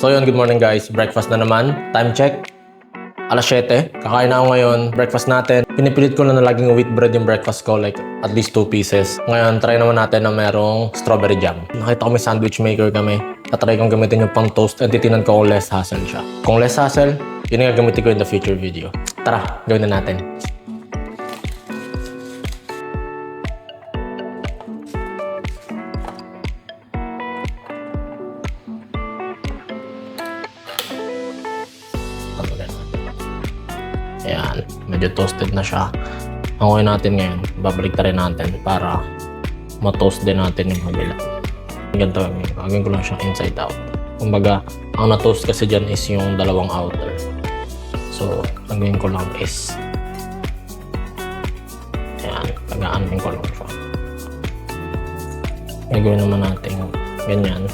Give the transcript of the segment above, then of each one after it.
So yun, good morning guys. Breakfast na naman. Time check. Alas 7. Kakain na ako ngayon. Breakfast natin. Pinipilit ko na laging wheat bread yung breakfast ko. Like at least 2 pieces. Ngayon, try naman natin na merong strawberry jam. Nakita ko may sandwich maker kami. Tatry kong gamitin yung pang toast. And titinan ko kung less hassle siya. Kung less hassle, yun yung gagamitin ko in the future video. Tara, gawin na natin. Ayan, medyo toasted na siya. Ang natin ngayon, babalik rin natin para ma-toast din natin yung kabila. Ganito, gagawin ko lang siyang inside out. Kumbaga, ang na-toast kasi dyan is yung dalawang outer. So, gagawin ko lang is ayan, lagaanin ko lang siya. Gagawin naman natin ganyan.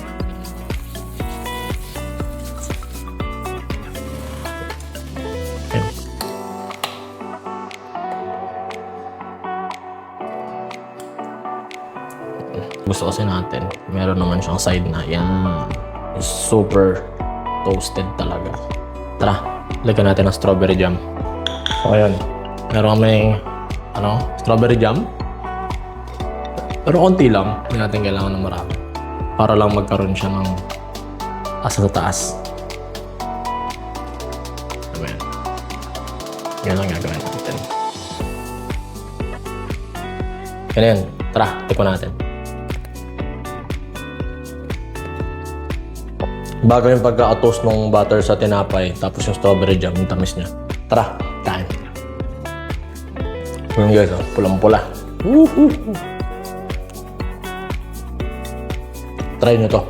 Gusto kasi natin, meron naman siyang side na yan. Super toasted talaga. Tara, lagyan natin ng strawberry jam. So, ayan. Meron kami, strawberry jam. Pero konti lang. Hindi natin kailangan ng marami. Para lang magkaroon siya ng asa sa taas. Ayan. Yan ang gagawin natin. Ganyan. Tara, tikman natin. Bago yung pagka-toast ng butter sa tinapay, tapos yung strawberry jam, yung tamis niya. Tara, kain. Yun guys, pulang-pula. Try nyo to.